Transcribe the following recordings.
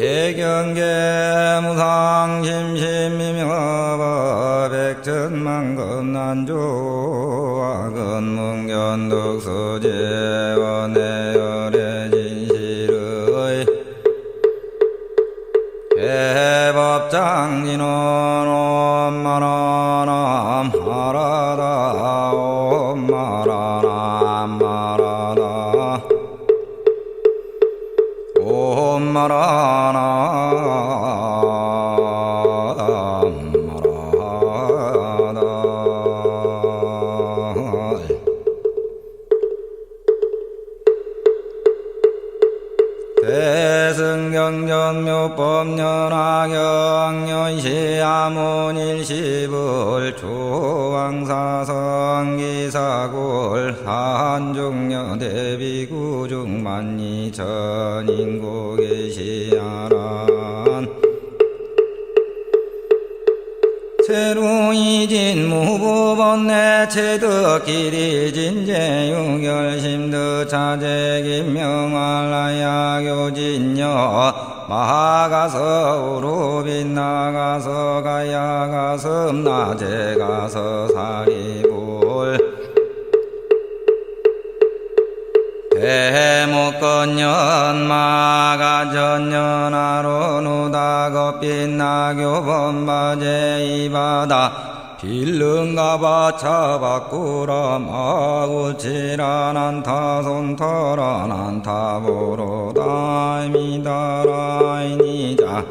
개경계 무상심심미명화 백천만금난조 근문견덕서제원내열의 진실의 개법장진원 엄마라남 하라다 엄마라남 마라다 엄마라남 대승경전묘법년학영년시아문일시불 조왕사성기사골 한중여대비구중만이천인고계시아란 세루이진 무부번내 체득기리진제유결심득 차제김명알라야교진여 마가서 우루빛나가서 가야가서 낮에가서 사리불 대목건년 마가전년하로 누다겁빛나교범바제 이바다 빌릉가바 차바꾸라 마구치라 난타 손터라 난타 보로다 미다라이니자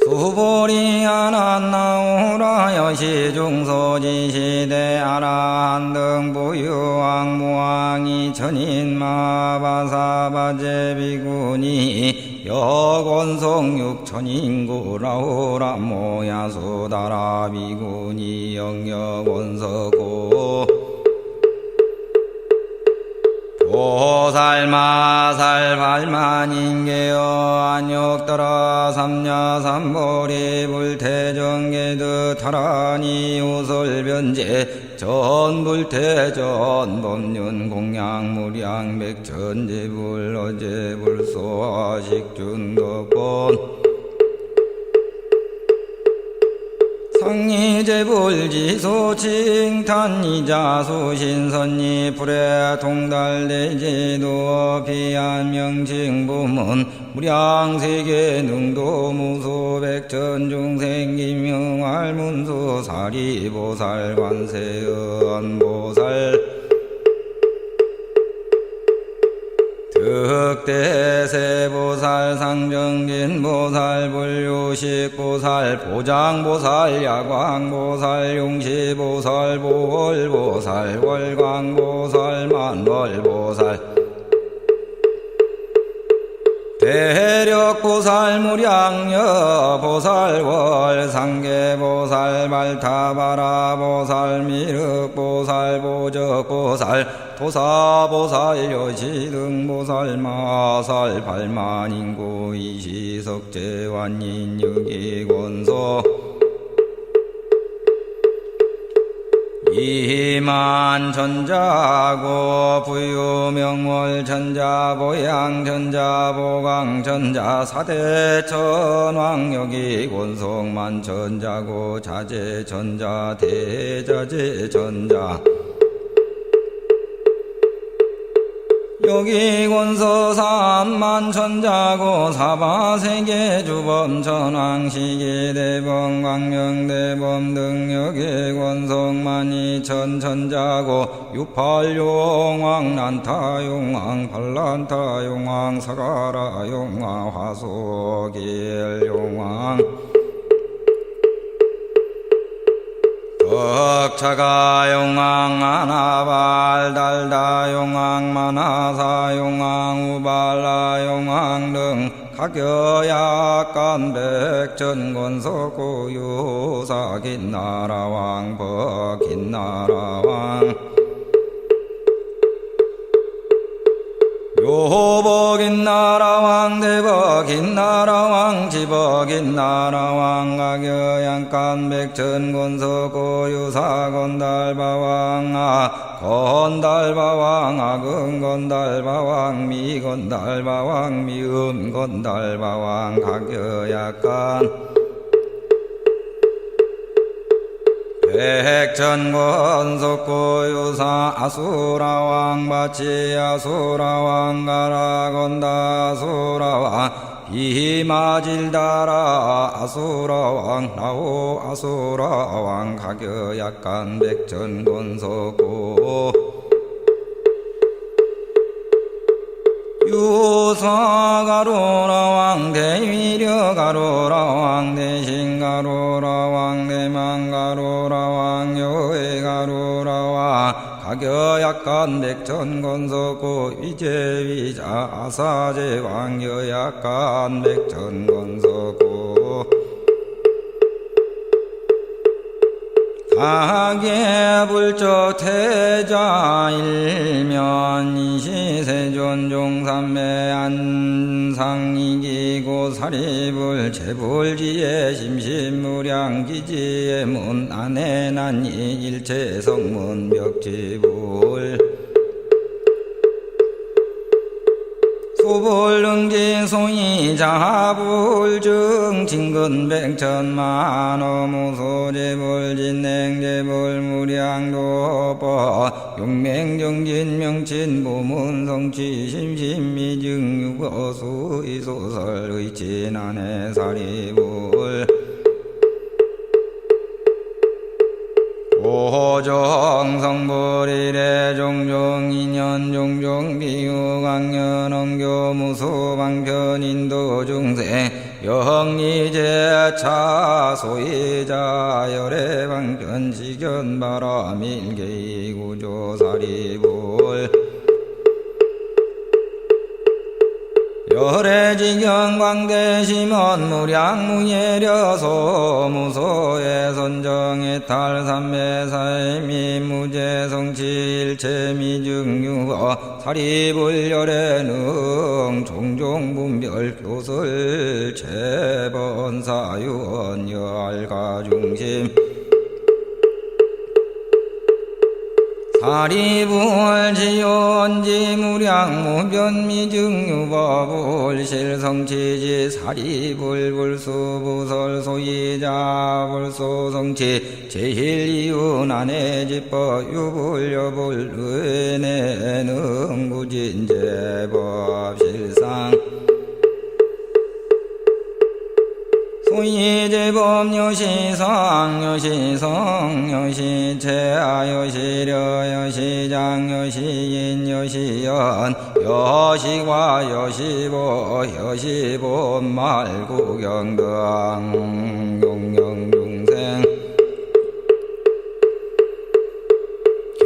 수보리 아난나오라 여시중소지시대 아라한등 부유왕무왕이 천인마바사바제비구니 여곤성육천인구라오라 모야수다라비구니 영여곤서고 보살마살 발만인계여 안욕더라 삼야삼보리 불태정계드 타라니 우설변제 전불태전 법륜 공양무량 백천지불 어제불소화식준덕본 상리제불지소칭탄이자수신선니 불에 통달대지도 비안명칭부문 무량세계 능도 무소백천중생기명알문수 사리보살 관세음보살 득대세보살 상정진보살 불유식보살 보장보살 야광보살 용시보살 보월보살 월광보살 만월보살 대력보살 무량여보살 월상계보살 발타바라보살 미륵보살 보적보살 도사보살 여시등보살 마살 발만인구 이시석제완인유기권소 이만전자고 부유명월전자 보양전자 보강전자 사대천왕여기곤성만전자고 자제전자 대자제전자 여기곤서 삼만천자고 사바세계주범 천왕시계대범 광명대범 등 여기곤성만이천천자고 육팔용왕 난타용왕 팔란타용왕 사가라용왕 화소길용왕 덕차가용왕 아나발달다용왕 만하사용왕 우발라용왕 등 각여약간 백천권서고유사 긴나라왕 버긴나라왕 요복인나라왕 대복인나라왕 지복인나라왕 가교양간 백천곤서고유사 건달바왕 건달바왕 아근건달바왕 미건달바왕 미음건달바왕 가겨약간 백천권속고유사 아수라왕 바치 아수라왕 가라건다 아수라왕 비마질다라 아수라왕 나오 아수라왕 가겨약간 백천권속고 유사가로라왕 대위려가로라왕 대신가로라왕 대망가로라왕 여해가로라왕 가겨약간 백천건석고 위제위자 아사제왕 여약간 백천건석고 가계불적 태자 일면 이시세존 종삼매 안상이기고 사리불 재불지에 심심무량기지에 문 안에 난이 일체성문 벽지불 소불능지 소이자불증 진근백천만어 무소재불 진행재불 무량도법 용맹정진 명친 보문성취 심심미증 유거수이소설 의친안해 사리불 오정성불이래 종종인연 종종비유강연 엉교무수방편인도 중생 영리제차 소이자 열애방편 지견바라밀계구조사리불 열애지경광대심원 무량무예려소 무소의 선정의 탈삼매사의 무제성치 일체미증유어 사리불열애능 종종분별 교설 재번사유언 여알가중심 사리불지연지 무량무변미증유법불 실성치지 사리불불수부설 소이자불소성치 제일이윤안해지법 유불여불 은혜능구진제법 실상 소이제법 여시상 여시성 여시체하 여시려 여시장 여시인 여시연 여시과 여시보 여시본말구경등 용영중생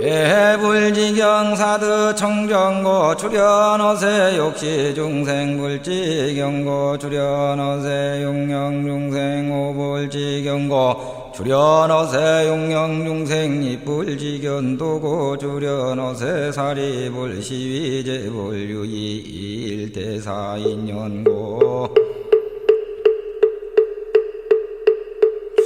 개불지경사드 청정고 출연어세 욕시중생불지경고 출연어세 용영중생 오불지경고 출연어세 용영중생 이불지견도고 출연어세 사리불시위제불 유이일대사인연고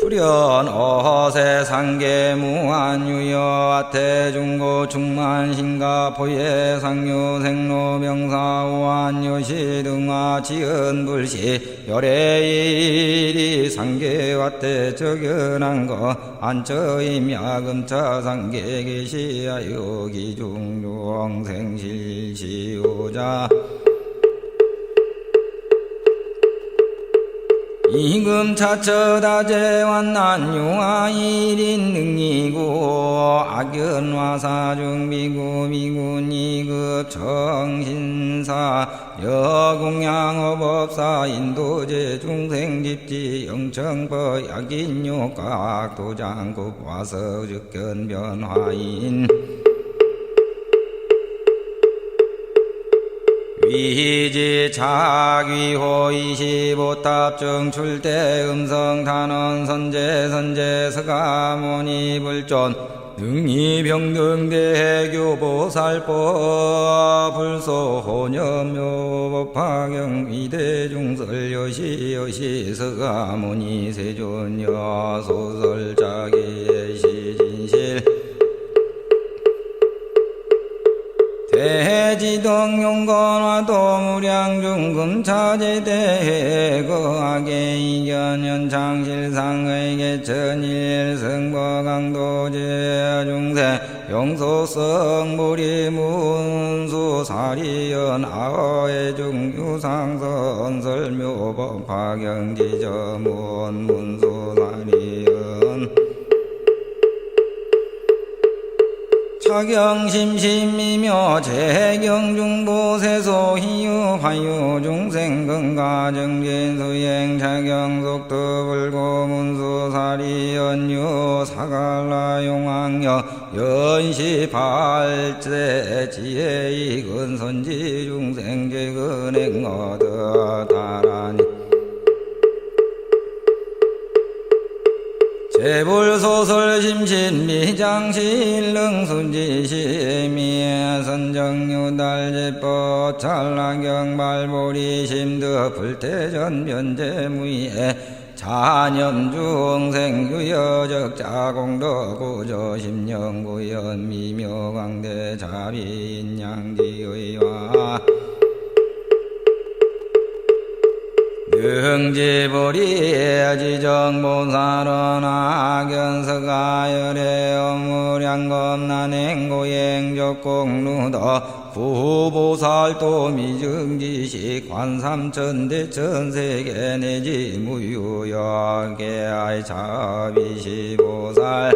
수련어세 상계무한유여아태중고 충만신가 포예상유 생로명사우한여시 등하 지은불시 열애일이 상계와태 적연한거 안처임야금차 상계계시하여 기중용생실시오자 이금차처다재완난용하일인 능이고 악연화사중비구 미군이급 정신사 여공양업업사 인도제 중생집지 영청법 약인요각 도장급 와서 즉견변화인 위지 자귀호 25탑증 출대 음성 단원 선제 선제 서가모니 불존 능이병등대교 보살법 불소 혼염묘법화경 위대중설 여시 서가모니 세존여 소설자기의 시진실 대지덕 용건화 도무량중금 차제대해 거하게 이견연 창실상의 개천일 승거강도제 중세 용소성 무리문수사리연 아어의 중유상선 설묘법 파경지저문 문수사리연 차경심심이며 재경중보세소 희유화유 중생건가정진수행 차경속도불고문수사리연유 사갈라용왕여 연시발제 지혜이근선지 중생죄근행어더 다라니 재불소설 심신 미장실릉순지시미 선정유달제법 찰나경발보리 심득 불태전 변제무예 자념중생 유여적자공덕 구조심령구연 미묘광대 자비인양지의와 능지보리 지정보살은 악연서가열의 업무량검난행고행적공루더 구보살도 미증지시 관삼천대천세계 내지 무유역계아이 자비시보살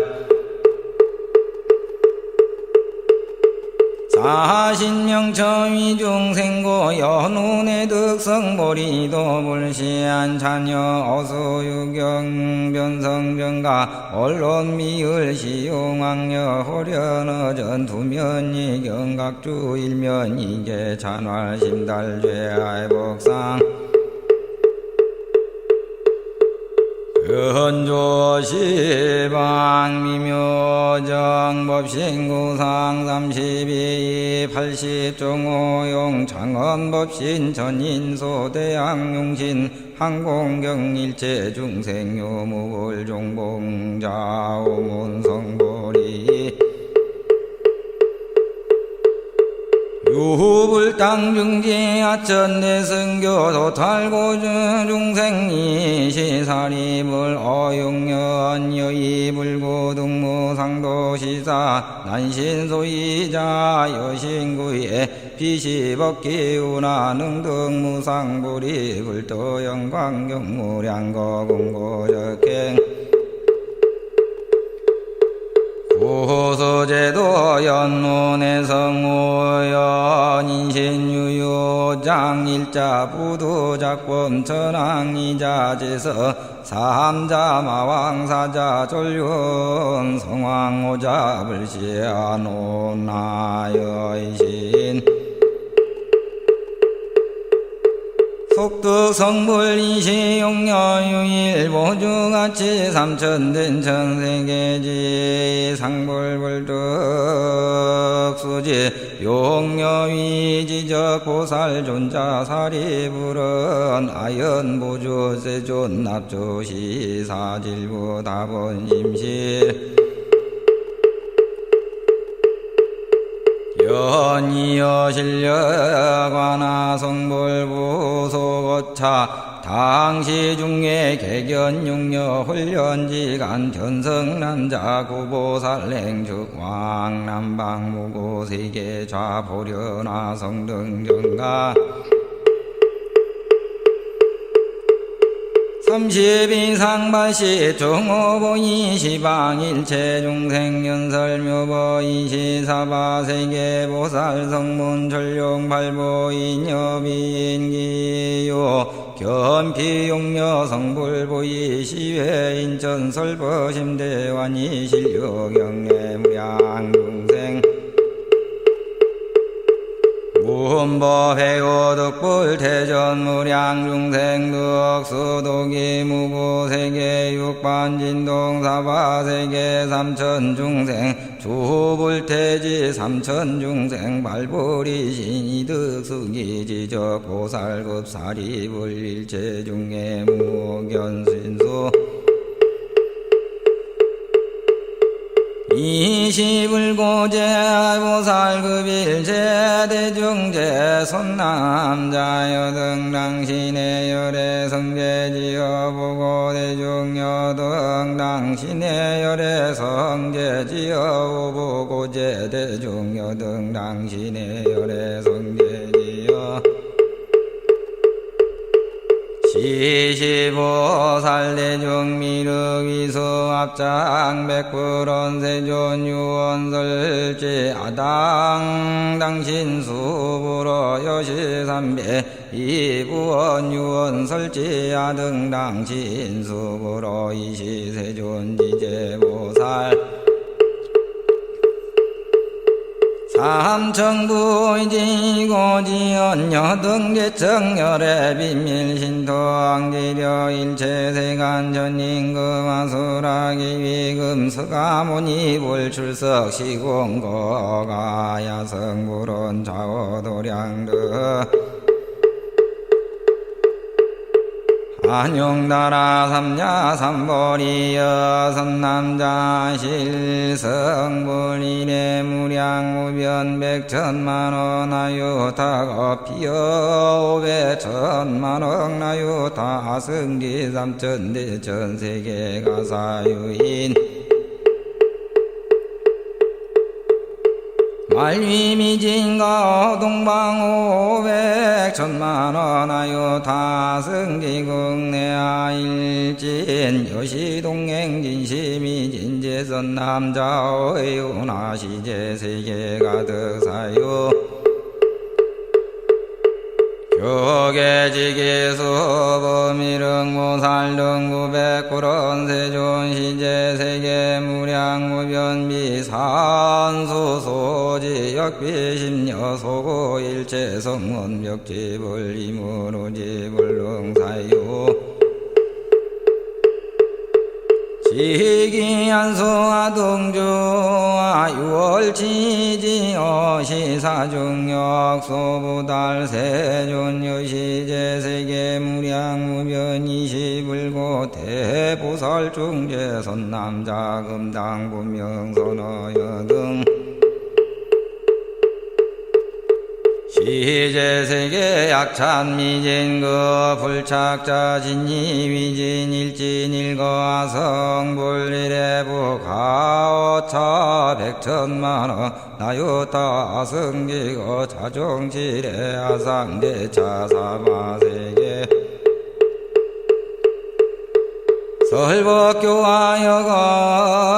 사신명처위 중생고 연운의 득성보리도 불시한 자녀 어수유경 변성병가 언론미을 시용왕여 호련어 전투면이 경각주 일면이계 찬활심달죄아의 복상 근조시방미묘정법신구상 32 80종호용 창언법신 전인소대양용신 항공경일체 중생요무불종봉자오문성보리 유불당중지 아천대승교 도탈고주 중생이 시사리불 어용연 여의불고등무상도시사 난신소이자 여신구에 비시법기우나 능등무상부리 불도영광경무량거공고적행 구소제도 연문의 성우연 인신유유장일자 부두작범 천왕이자제서 삼자 마왕사자 졸륜 성왕오자 불시아노나여이신 속득성불이시용여유일 보주같이 삼천된 천세계지 상불불득수지 용여위지적 보살존자 사리불은 아연보주 세존 납조시 사질부 다본심실 연이여 실력와나 성불부소거차 당시 중에 개견육녀 훈련지간 견성남자 구보살행축 왕남방무고세계 좌보려나 성등정가 30이상발시 중오보이시방일체 중생연설묘보이시사바세계보살 성문전룡발보인여비인기요 견피용녀 성불보이시회인전설보심대환이실료경례무량중생 무흠법해오득불 태전무량중생 득수도기 무구세계 육반진동 사바세계 삼천중생 주불태지 삼천중생 발불이신이득수기지적 보살급 사리불일체중에 무견신수 이시불고제 보살급일제 대중제 손남자 여등당신의 열애 성제지어 보고 대중 여등당신의 열애 성제지어 보고제 대중 여등당신의 열애 성제지어 시시보살 대중 미륵이수 합장 백불원 세존 유원설지 아당 당신 수부로 여시삼배 이부원 유원설지 아등 당신 수부로 이시세존 지제보살 삼청부이지고 지연여등계청열의 비밀신토왕지려 일체세간 전임금하수라기 위금 서가모니 불출석 시공거가 야성불원 좌우도량르 안용나라 삼야 삼보리여 선남자 실성불이래 무량무변 백천만원 나유타거 피여 오백천만원 나유타 승기 삼천대천 세계가 사유인 말위미진가 동방 오백천만원 하여 다승기국내아 일진 여시동행진심이진제선 남자의 운하시제 세계가 득사유 교계지기수범일흥무살등구백구런 세존시제 세계무량무변비산수소지역비심여소고 일체성원벽지불 이무로지불릉사유 지기안수와 동주와 유월지지어 시사중역 소부달 세존 여시제 세계무량무변 이시불고 대보살중제 선남자 금당 분명선어여등 시제세계 약찬미진그 불착자 진이위진 일진일거아성불리래부 가오차 백천만원 나유타 승기거 자종지례 아상대차 사마세계 설법교화여거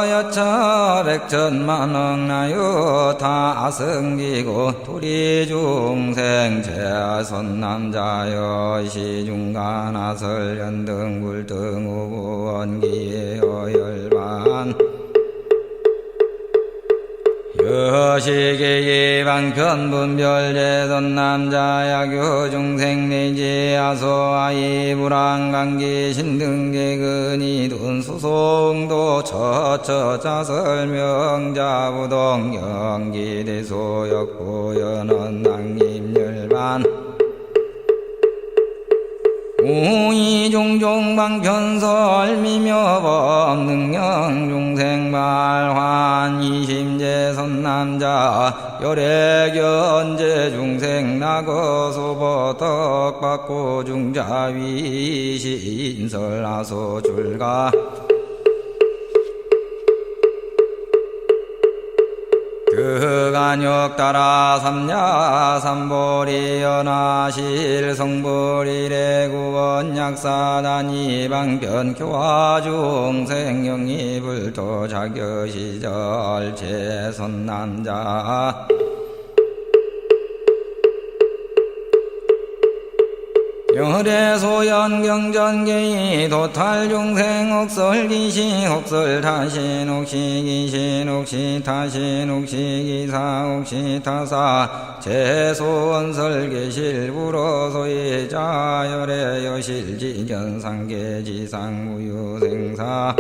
여차 백천만원 나유타 아승기고 도리중생 제아선남자여 시중간 아설연등 굴등 우부원기여 열반 여시계기 방편분별제선 남자야교중생 내지 아소아이 불안감기 신등계근이 돈수송도 처처자설명자부동 영기대소역보연원 낭림열반 우이종종 방편설미묘법 능영중생발환 이심제선남자 열애견제중생 나거소보덕받고 중자위신설하소줄가 그간역 따라 삼야 삼보리 연하실 성불이래 구원 약사단이 방변 교화 중생 영입을도 자겨시절 제선남자 열애소연경전계이 도탈중생 옥설기시 옥설타신 옥시기신 옥시타신 옥시기사 옥시타사 제소원설계실 불어소이자 열애여실지견상계지상무유생사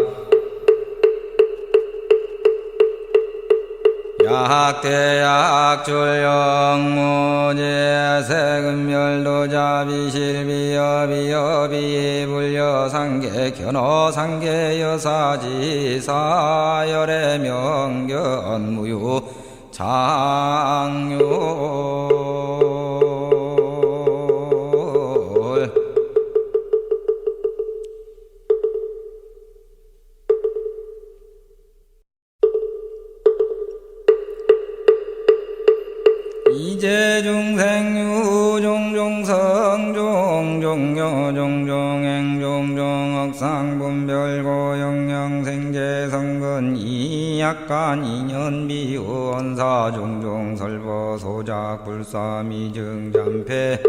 약대약줄 영무제 세금멸도자비실비여비여비 불여상계 견어상계 여사지사 열애명견무유 장유 이제중생유종종성 종종여종종행 종종억상분별고영영생제성근 이약간 인연비원사 종종설보소작 불사미증잠패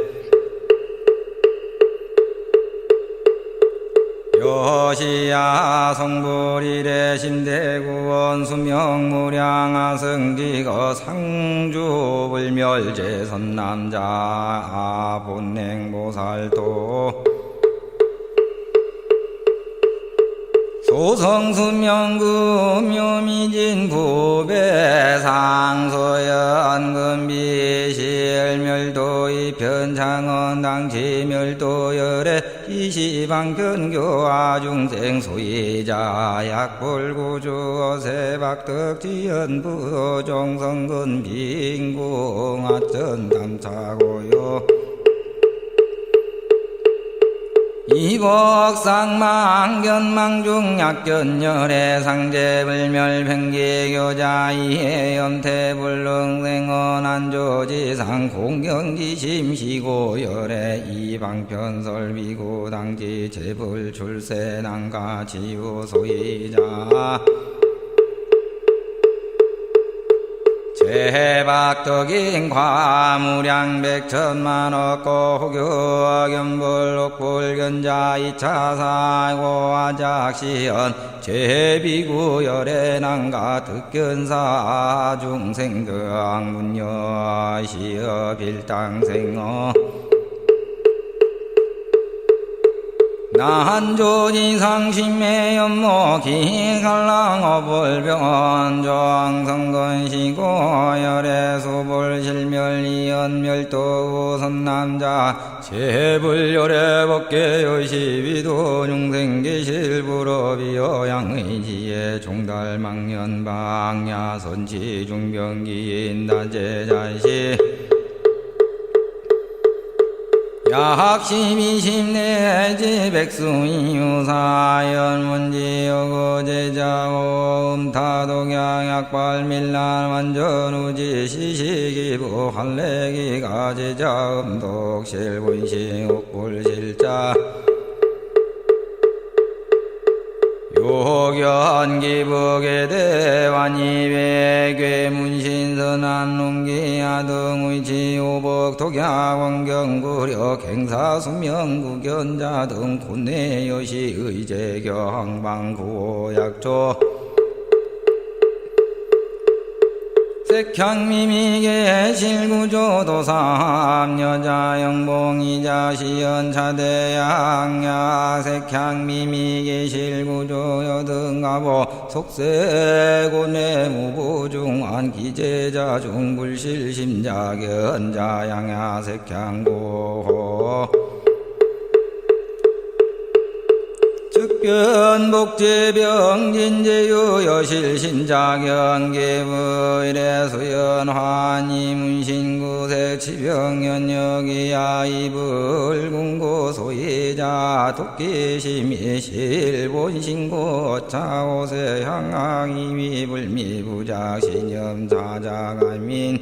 여시야 성불이래 심대구원 수명무량하승지거 상주불멸제 선남자 본행보살도 소성수명금묘미진 부배상소연금비실멸도 이편창언당지멸도열애 이시방견교아중생 소이자 약불구주 어세박덕지연부 종성근 빈궁하천담차고요 이복상망견망중약견열애 상제불멸팽계교자 이해염태불능생언안조지상 공경지심시고열애 이방편설비고당지 제불출세난가지우소이자 제박덕인 과무량백천만억고 호교견불옥불견자 이차사고아작시연 제비구열애난가 득견사 중생극문여 시어빌당생어 나한조지상심매연모 기갈랑어불병원 조항성건시고 열애수불실멸이연멸도 우선남자 제불열애법계여시비도 중생계실불업이여양의지혜 종달망년방야선치중병기인다제자시 약심이심내지 백수이유사연문지여고제자옴타독양약발밀란 완전우지 시시기부 할래기가 제자음독실분시 옥불실자 요견기복에대완이배괴문신선한농기야등의지오복 독야원경구려 갱사수명구견자 등 곤내여시 의제경방구약조 색향미미계 실구조도삼 여자영봉이자 시연차대양야 색향미미계 실구조 여등가보 속세고뇌 무보중한 기제자 중불실심자견자 양야 색향고호 측변복제병진제유 여실신자견계의례 수연환이문신구색 치병연역이야 이불궁고 소이자 도끼심이실본신고 차오세 향악이미불미부작신염사자가민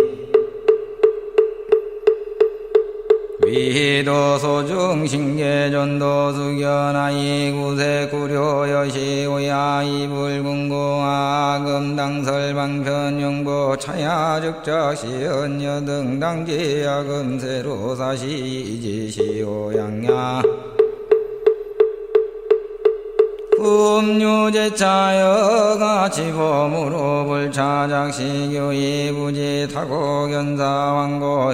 위도소중신계전도수견아이구세구려여시오야이불궁고아금당설방편용보 차야즉작시연여등당지야금세로사시지시오양야 음유제차여가 지범으로 불차작시교이부지 타고견사왕고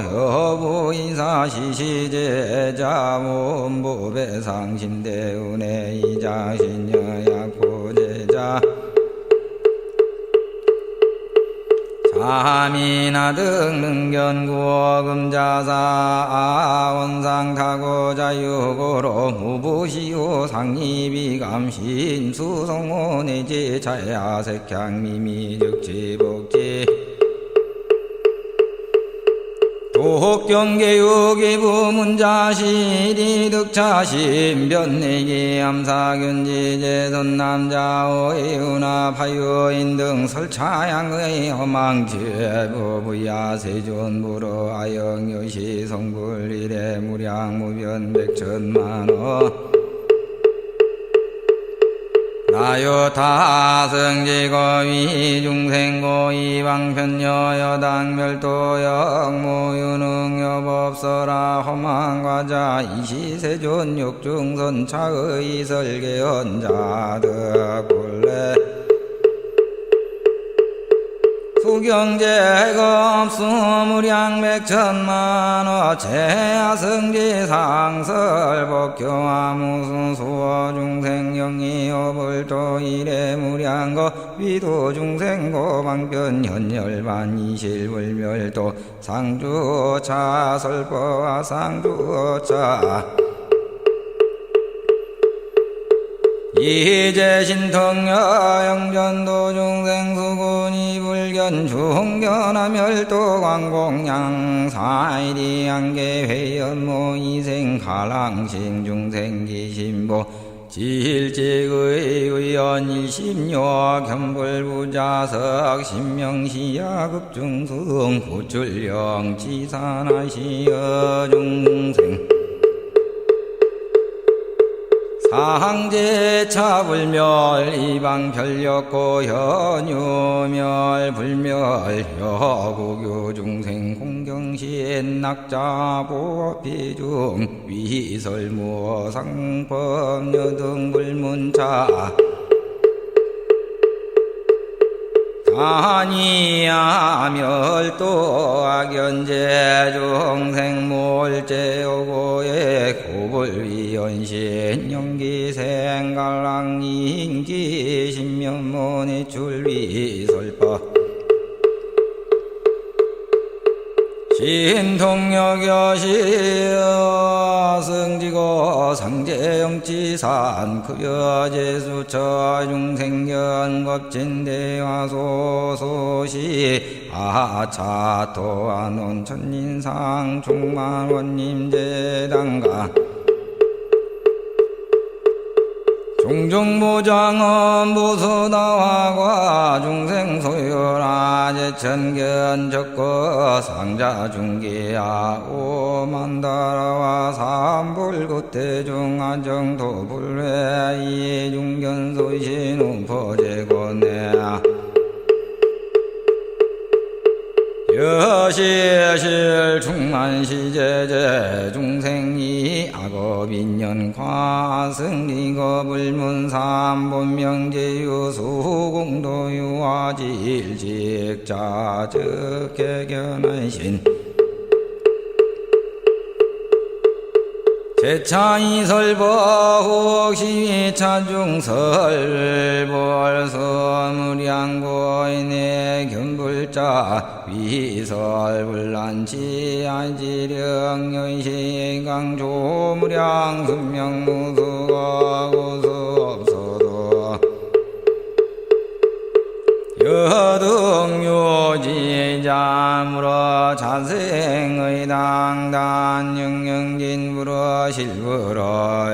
여부이사시시제자 몸보배상심대운의 이자신여약보제자 남이나 등능견구어 금자사 원상타고 자유고로 무부시오 상리비감신 수성원의지 자야색향미미즉지복지 도경계육이 부문자시리 득차신 변내기 암사균지 제선남자의 은하파유인 등 설차양의 허망제부부야 세존부로 아영여시 성불일에 무량무변 백천만호 나요 타승지거위 중생고 이방편여 여당멸도 역무유능여법서라 허망과자 이시세존 육중선차의 설계언자득굴레 수경제가 없수무량 백천만호 제하승지 상설법교화 무수수어 중생영이 어불도 이래무량거 위도 중생고 방변 현열반 이실불멸도 상주차 설법화 상주차 이제신통여 영전도 중생수군이 불견 중견하멸도 광공양 사일이 양계회연모 이생가랑신 중생기신보 지일직의 의연 일심요 견불부자석 신명시야급중승 구출령 지산하시여 중생 사항제차불멸 이방별력고 현유멸 불멸 여구교 중생 공경신 낙자보피중 위설무어 상법여등 불문차 아니야멸도 악연제 중생몰제오고의 고불위연신 영기생갈랑인기 신면문의 출위설법 신통여교시여 승지고 상제영지산 급여제수처 중생견법진대화소소시 아차토안원 천인상 중만원님제당가 종종무장은 무수다화과 중생소유라 제천견 적거 상자중기야 오만다라와 삼불구태중 안정도불회 이중견소신 우포제고내 여시실 충만시제제 중생이 악업인연과 승리거 불문삼본명제유수공도유화질직자 즉개견한신 제차이설법 혹시차중설벌서무량고인의 견불자 위설불란치 안지령연시강조무량 순명무수가 고수없어도 여등요지자물어 자생의 당단 영영진불어 실불어여의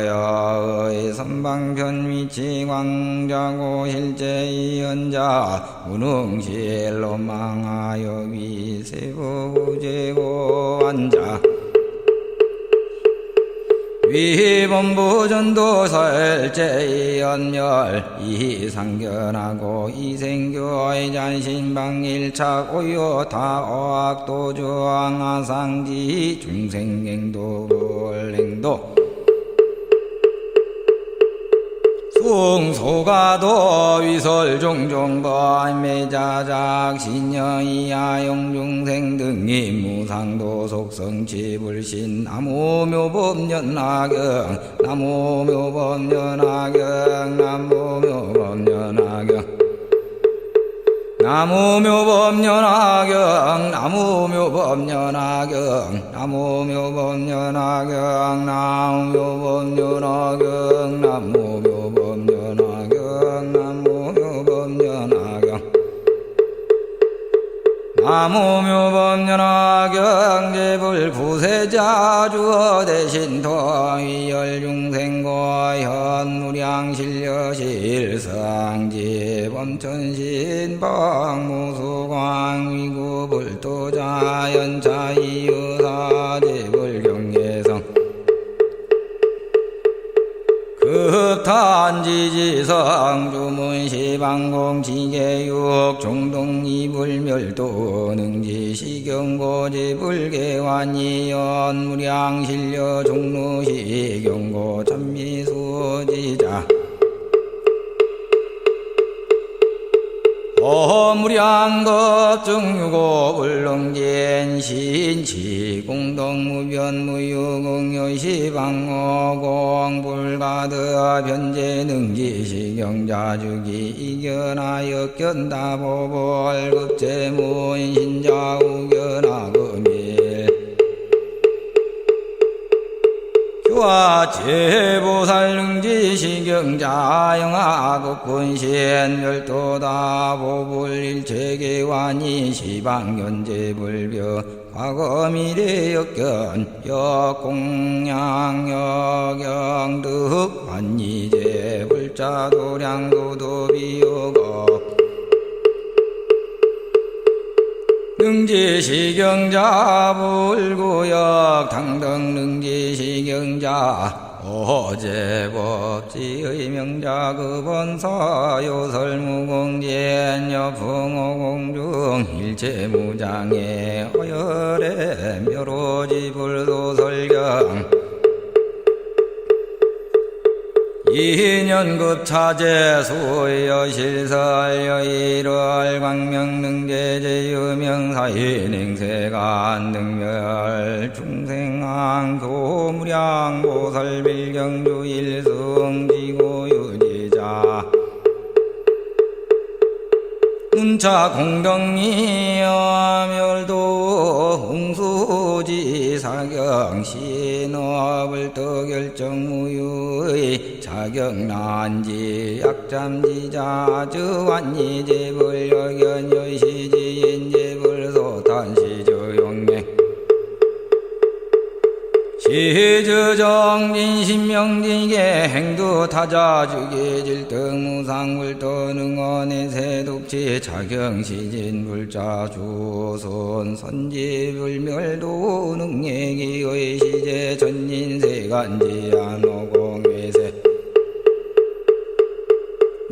선방편 위치 광자고 실제이연자 무능실로 망하여 위세부제고 앉아 위본부전도설제연멸 이상견하고 이생교의 잔신방일착 오요타어학도주왕하상지 중생행도 불행도 숭소가도 위설종종번매자작 신여이야용중생 등이 무상도 속성치불신 나무묘법연하경 나무묘법연하경 나무묘법연하경 나무묘법연화경 나무묘법연화경 나무묘법연화경 나무묘법연화경 나무묘법연화경 나무묘법연화경 나무묘법연화경 제불구세자 주어 대신토 위열중생고 현무량실려실상지 범천신방무수광 위구불도자 연차이유사 제불경계성 급탄지지성 주문시방공지계육 종동이불멸도 능지시경고지불계환이연 무량실려 종로시경고 참미수지자 무량겁증유고 울릉진신치 공덕무변무유공여시방어공 불가드 변제능지시경자주기 이견하역견다보벌급제문신자우견하금일 교화제보살능지시경자 영하급분신 별도다 보불일체계환이 시방견제불벼 과거미래역견 역공양역영득 환이제 불자도량도도비요거 능지시경자 불구역 당등 능지시경자 어제법지의 명자 급원사 요설무공진 여풍오공중 일체무장의 어열의 묘로지불도설경 이년급차제 수여실설여일월 광명능제제유명사인 냉세간 능멸 중생왕 교무량 보살빌경주 일승지고유지자 문차 공덕이여멸도 홍수지 사경 신업을떠 결정무유의 자경난지 약잠지자 저완이제불여견 여시지인제불소탄시조용맹 시주정진신명진계 행두타자주계질등무상불도능언의 자경시진불자주손 선지불멸도 능예기의 시제 전인세간지안오공외세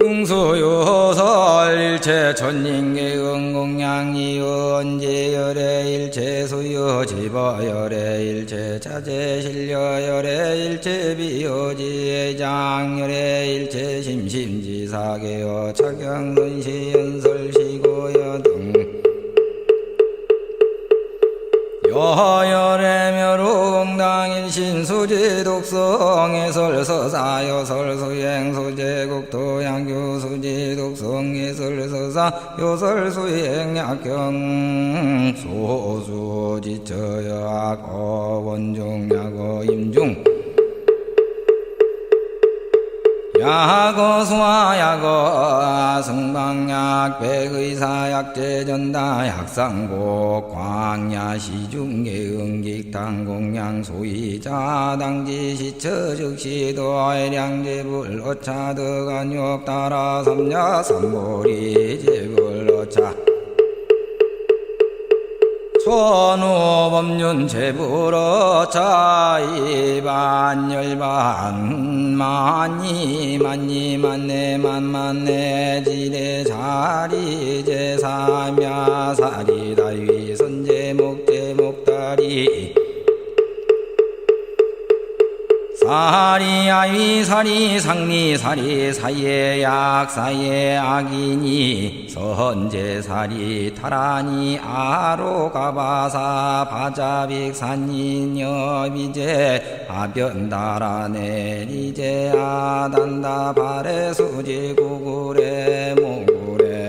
능수요설 일체 천인계응공양이언제열의 일체 수요 지버열의 일체 자제실려열의 일체 비여지장열의 일체 심심지사계여 차경선시연설시고여 등 여열의 묘롱당일신수지 독성예설서사 여설수행수제국도양교수지 독성예설서사 요설수행약경 소수지처여악어 원중야거 임중 야거 수화야거 승방약 백의사약제전다 약상곡 광야시중계응직당공양 소이자당지시처즉시도의량제불어차득안욕 따라 삼야 삼보리제불어차 천우법륜 제불어차 이반열반 만이만네 만만네 지대자리 제삼야사리 다위 선제목제목다리 사리아위 사리 상리 사리 사예 약 사예 악이니 선제 사리 타라니 아로가바사 바자빅 산인여비제 아변다라네 리제 아단다 바레 수지 구구레 모구레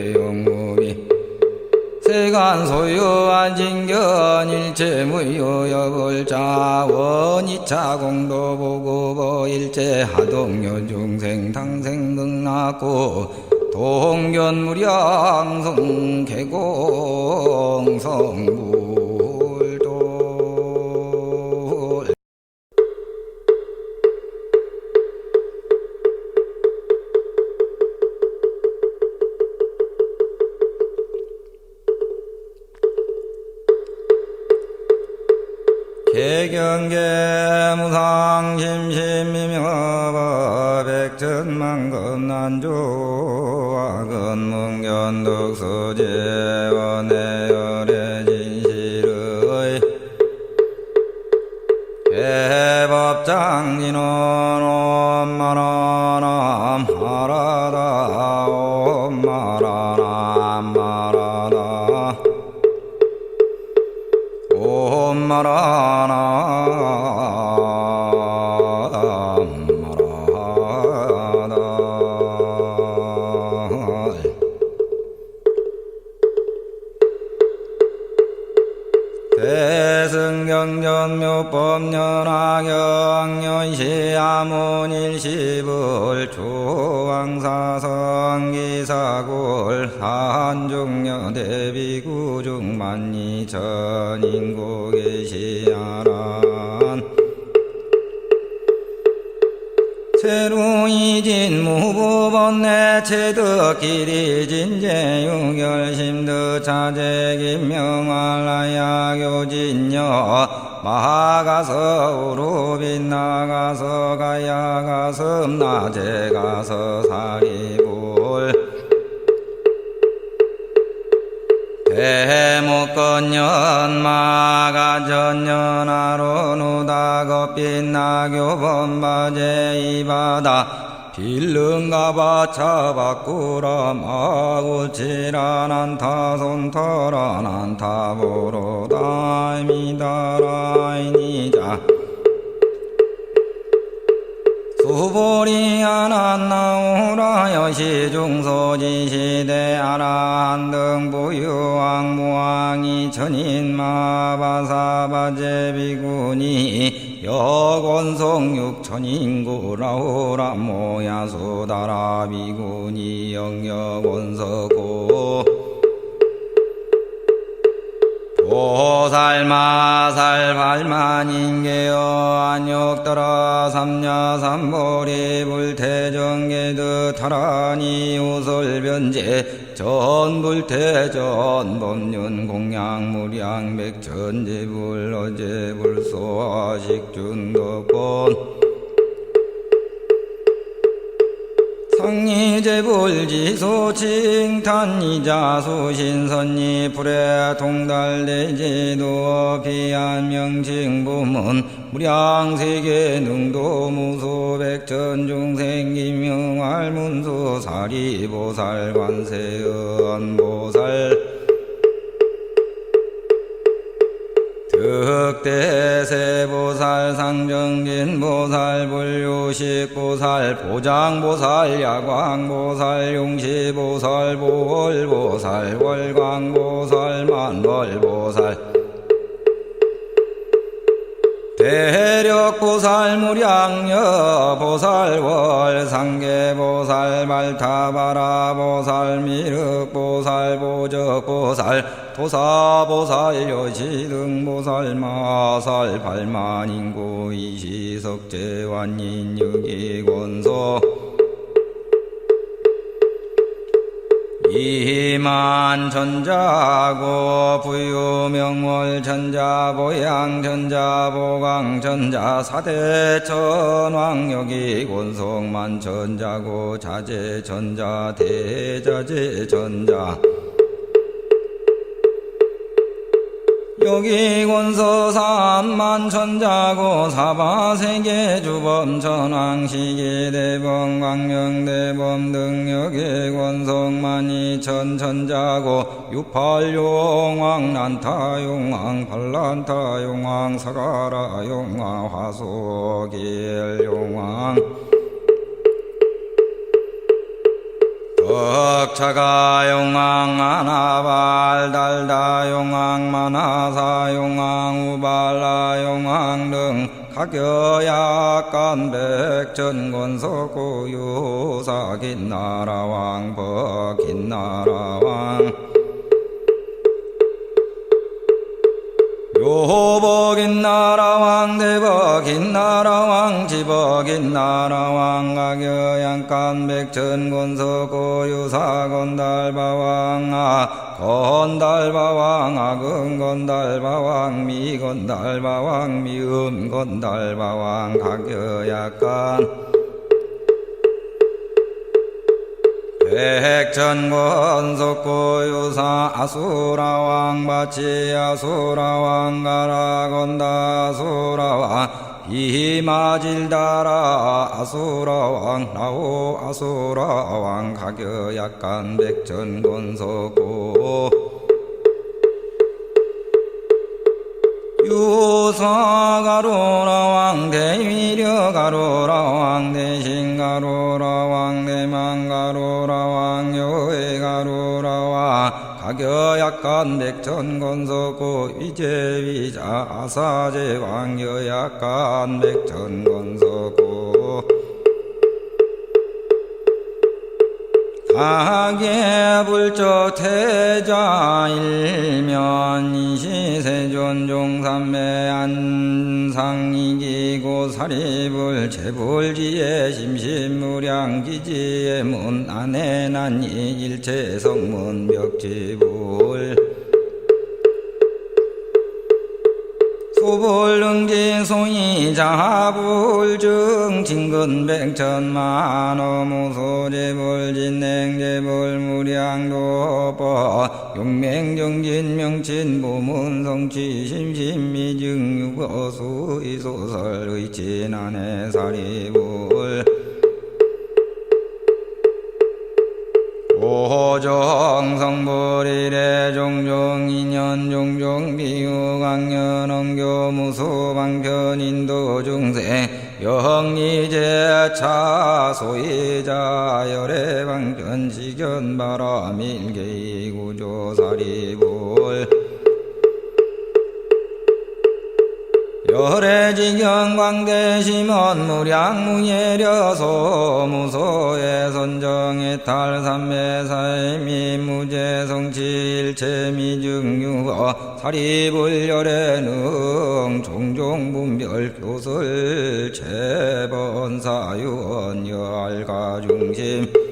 일반 소유한 진견 일체 무효여불자 원이차 공도 보고보 일체 하동요 중생 당생 등락고 동견무량성 개공성불도 개경계 무상심심미명어법 백천만금난조와 근문견덕수제원내열의 진실의 개법장진원 엄마라남 하라다 엄마라남 마라다 엄마라남 대승경전묘법연화경연시 아문일시불 조왕사성기사골 한중여대비구중만이천 인고계시아란 세루이진 무부번내 체득기리진제유결심득 차제김명알라야교진여 마가서 우루빛나가서 가야가서 나제가서 사리불 대목건년 마가전년하로누다겁빛나교범바제 이바다 빌릉가바 차바꾸라 마구치라난타 손터라난타 보로다이미다라이니자 수보리아난나오라 여시중소지시대 아라한등 부유왕무왕이 천인마바사바제비구니 여권성육천인구라오라 모야수다라비구니 영여권서고 보살마살 발만인계여 안욕더러 삼야삼보리 불태정계드 타라니 우설변제 전불태전 법륜 공양무량 백천지불 어제불소화식준덕권 상리제불지소칭탄이자수신선니 불에 동달대지도 비안명칭부문 무량세계 능도무소백천중생기명알문수 사리보살 관세음보살 득대세보살 상정진보살 불유식보살 보장보살 야광보살 용시보살 보월보살 월광보살 만월보살 대력보살 무량여보살 월상계보살 말타바라보살 미륵보살 보적보살 도사보살 여시등보살 마살 발만인고 이시석제완인유기권소 이만전자고 부유명월전자 보양전자 보강전자 사대천왕여기 권성만전자고 자제전자 대자제전자 여기 권서 삼만천자고 사바세계 주범 천왕시계 대범 광명대범 등 여기 권성만이천천자고 육팔용왕 난타용왕 팔란타용왕 사가라용왕 화소길용왕 덕차가 용왕 아나발 달다 용왕 만하사 용왕 우발라 용왕 등 가겨약간 백전권석고 유사 긴나라왕 버긴나라왕 요버긴나라왕 대버긴나라왕 지버긴나라왕 가겨양간 백전권석고 유사 건달바왕 건달바왕 아금건달바왕 미건달바왕 미음건달바왕 가겨약간 백전권석고 유사 아수라왕 바치 아수라왕 가라건다 아수라왕 비마질다라 아수라왕 나오 아수라왕 가겨약간 백전권석고 유사가로라왕 대미려가로라왕 대신가로라왕 대망가로라왕 여해가로라왕 가겨약간 백전권석고 위제위자 아사제왕 여약간 백전권석고 가계불적 태자 일면 이시세존 종삼매 안상이기고 사리불 재불지에 심신무량기지에 문 안에 난이 일체성문 벽지불 소불능진 송이자불증 진근백천만어 무소재불진냉재불 무량도법 용맹정진 명친 보문성취 심심미증 유거수이소설 의친안해 사리불 오정성불이래 종종인연 종종비유강연 엉교 무수방편 인도중생 영리제차 소이자 열애방편 지견바라밀계구조사리불 열애지경 광대심원 무량무예려소 무소의 선정의 탈삼매사의 미무제성치 일체미증유어 사리불열애능 종종분별 교설 재번사유언 여알가중심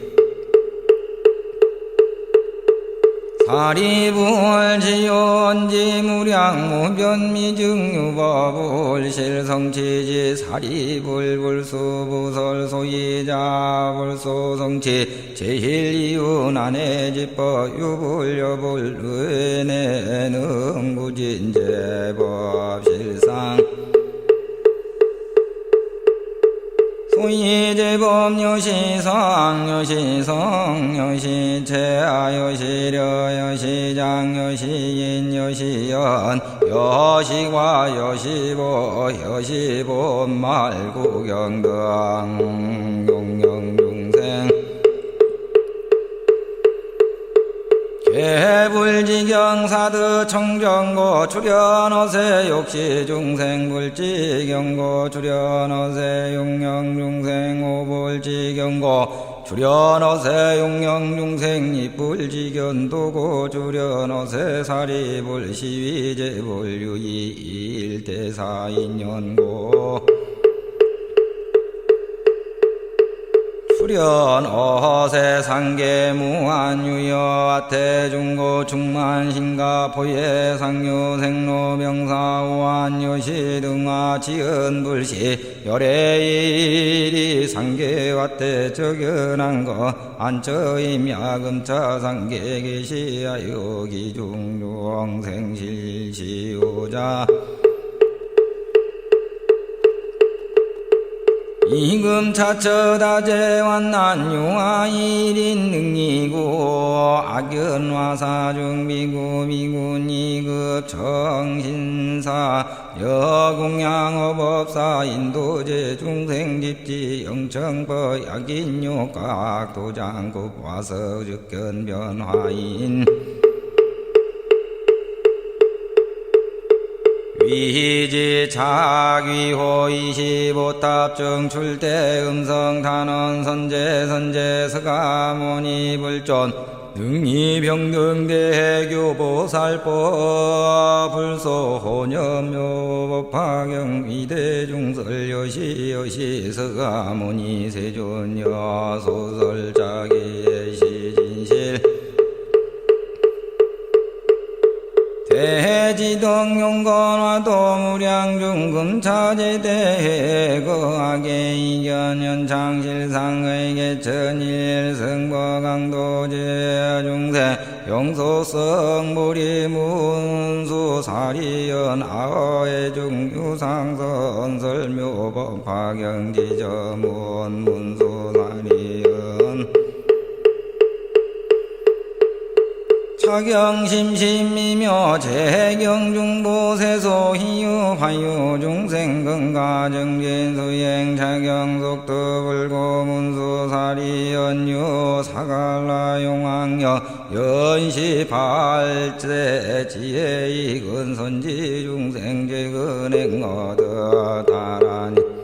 사리불지연지 무량무변미증유법불 실성치지 사리불불수부설 소이자 불소성치 제일이윤안해지법 유불여불 은혜능부진제법 실상 소이제법 여시상 여시성 여시체아 여시려 여시장 여시인 여시연 여시과 여시보 여시본 말구경등 용영중생 개불지경사드 청정고 출연어세 욕시중생불지경고 출연어세 용영중생 오불지경고 출연어세 용영중생 이불지견도고 출연어세 사리불 시위제불 유이일대사인연고 출연어세 상계무한유여아태중고 중만신가 포예상유생로명사오한여시 등화 지은불시 열애일이 상계와태 적연한거 안처임야금차 상계계시하여 기중중생실시오자 이금차처다재완난유아일인 능이고 악연화사중비구 미군이급 정신사 여공양업업사 인도제 중생집지 영청법 약인욕각 도장급 와서 즉견변화인 위지 착위호 25탑 정출대 음성탄원 선제 서가모니 불존 능이병등대교보살법 불소호념묘법화경 위대중설 여시 서가모니 세존여 소설자기의 시진실 대지덕용건화 도무량중금차제대해 거하게 이견연창실상의 개천일 성과강도제 중세 영소성 무리문수사리연 아어의 중유상선 설묘법화경지저문 문수사리연 차경심심이며 재경중보세소 희유화유 중생건가정진수행 차경속도불고문수사리연유 사갈라용왕여 연시발제 지혜이근선지 중생제근행어더 다라니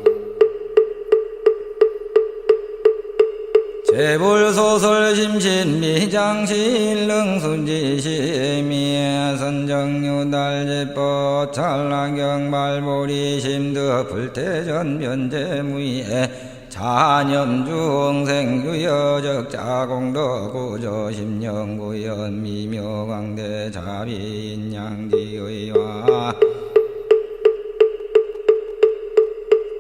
제불소설심신 미장실릉순지시미 선정유달제법 찰나경발보리 심드 불태전변제무예 자념중생유여적자공덕구조심령구연 미묘광대 자비인양지의와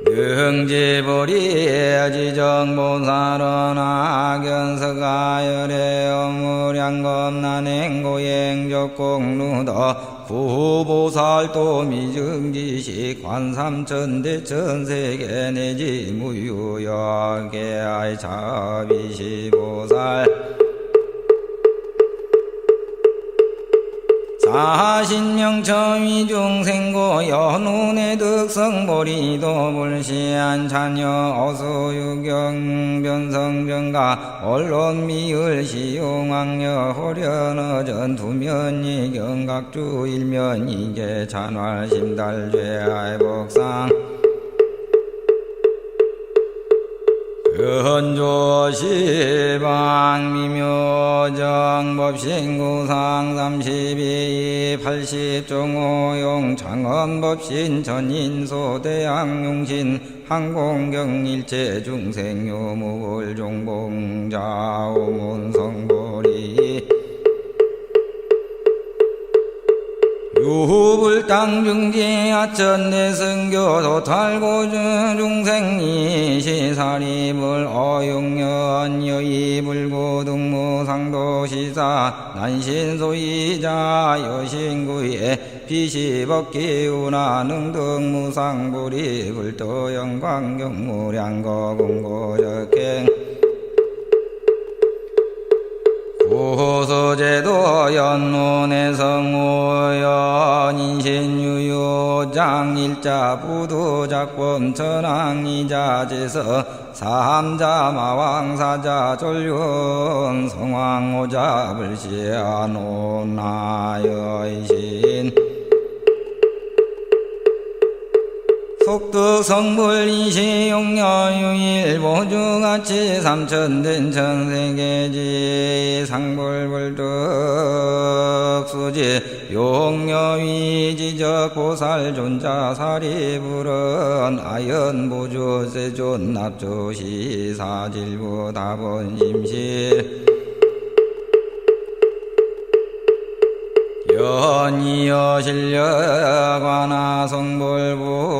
능지보리 지정본사론 악연서가열의 어무량검난행고행적공루더 구보살도 미증지식 관삼천대천세계 내지 무유여계아이 자비시보살 사신명처위중생고 연운의 득성보리도 불시한 자녀 어수유경 변성정가 언론미을시용왕여 호련어전 두면이 경각주 일면이계 찬활심달죄아의 복상 근조시방 미묘정법신구상 32 80종호용 창언법신 전인소대학용신 항공경일체 중생요무불종봉자오문성보리 유불땅중지 하천내승교 도탈고주 중생이 시사리불 어용연 여의불고등무상도시사 난신소이자 여신구에 비시법기우나 능등무상부리 불도영광경무량거공고적행 구소제도 연문해성우연 인신유유장 일자부두작범 천왕이자제서 삼자 마왕사자 졸륜 성왕오자 불시아노나여이신 속득성불이시용여유일 모주같이 삼천된 천세계지 상불불득수지 용여위지적 보살존자 사리불은 아연보주 세존 납조시 사질부 다본심실 연이여 실력와나 성불부소거차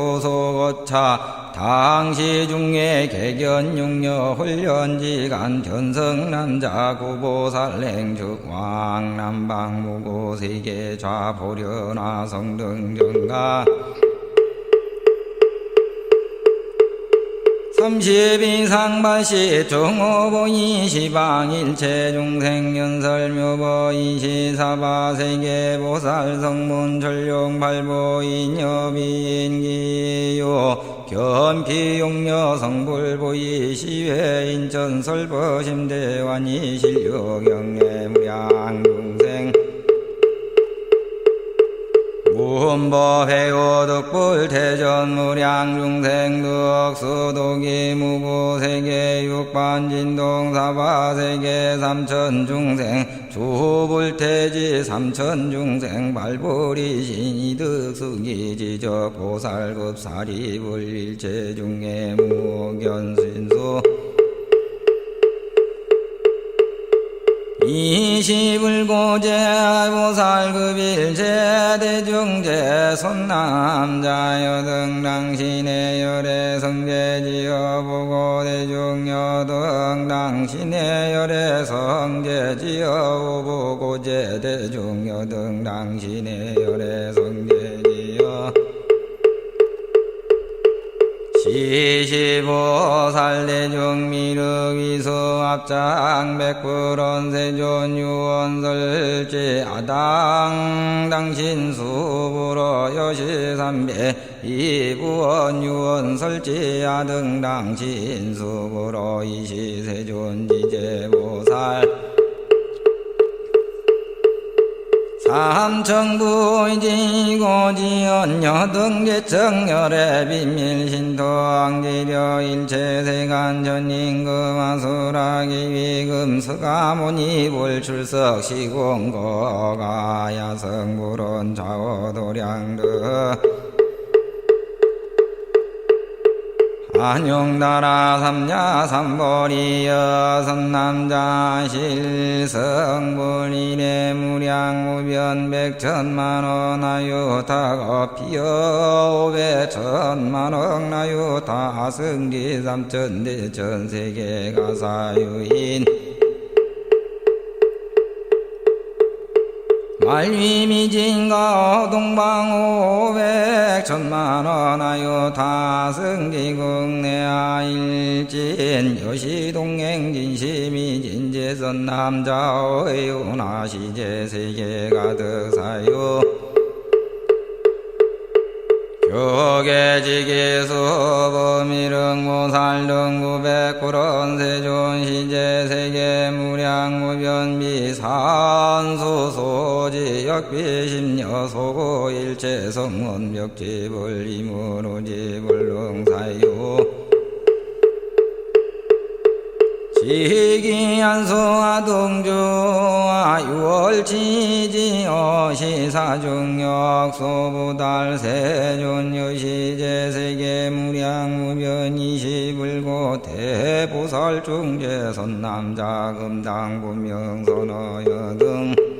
당시 중에 개견용여 훈련지간 견성남자 구보살행축 왕남방무고세계 좌보려나 성등정가 금십이상발시 정오보이시방일체 중생연설묘보이시사바세계보살 성문전룡발보인여비인기요 견피용녀 성불보이시회인천설법심대환이실료경례무량중생 무흠법해오득불 태전무량중생 득수도기 무구세계 육반진동 사바세계 삼천중생 주불태지 삼천중생 발불이신이득수기지적 보살급사리불일체중에 무견신수 이시불고제 보살급일제 대중제 손남자 여등 당신의 열애 성제지어 보고 대중 여등 당신의 열애 성제지어 보고제 대중 여등 당신의 열애 성제지어 시시보살 대중미륵이수 합장 백불원 세존 유원설지 아당 당신 수부로 여시삼배 이부원 유원설지 아등 당신 수부로 이시세존 지제보살 삼천부이지고지연 여등계청열의 비밀신토왕지려 일체세간 전임금아수라기위금 서가모니 불출석 시공거가 야성불원 좌우도량득 안용나라 삼야 삼보리여 선남자 실성불이래 무량무변 백천만원 나유타거피여 오백천만원 나유타 승지 삼천대천 세계가사유인 말위미진가 동방 오백천만원 하여 다승기국내아일진 여시동행진심이 진제선남자의 운하시제세계가득사유 교계지계수범이릉무살등구백구런 세존시제세계무량무변비산수소지 역비심여소고일체성문벽지불이무루지불릉사유 지기안수아동주와 유월지지어 시사중역소부달 세존여시제세계무량무변이시불고 대보살중제선남자금당부명선어여등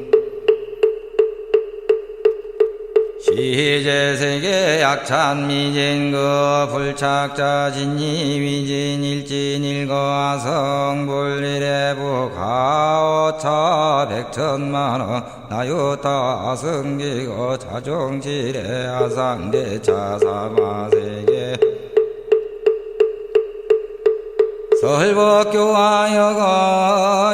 시제세계 약찬미진그 불착자 진이위진 일진일거아성불리래부 가오차 백천만원 나유타 승기거 자종지례 아상대차 사마세계 설법교화여거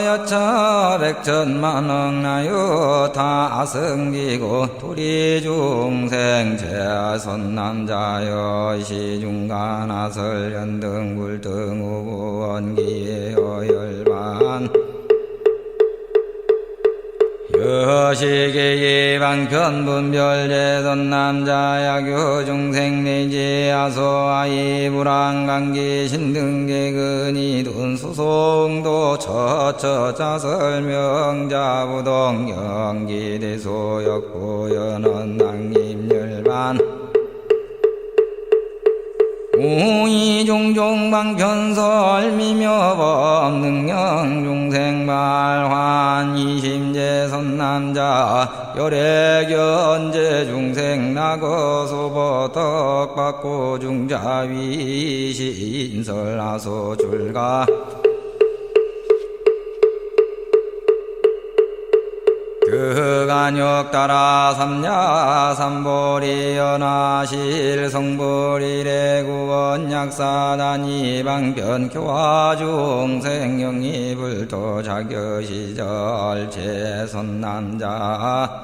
여차 백천만억 나유타 아승기고 도리중생 제아선남자여 시중간 아설연등 불등 우부원기에여 열반 여시계의 방편분별제선 남자야교 중생내지 아소아이 불안감기 신등계근이 돈수송도 처처자설명자부동 영기대소역고연원 낭림열반 우이종종방편설미묘법능령중생발환 이심제선남자 열애견제중생 나거소보덕받고 중자위시인설하소줄가 그간역 따라 삼야 삼보리 연하실 성불이래 구원약사단 이방변 교화 중생 영입을도 자교시절 제선남자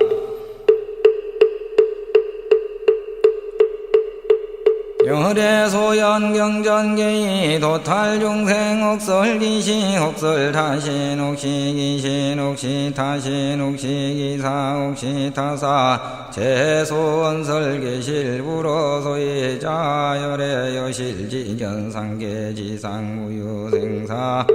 열애소연 경전계의 도탈중생 옥설기시 옥설타신 옥시기신 옥시타신 옥시기사 옥시타사 제소원설계실 불어소이자 열애여실지견상계지상무유생사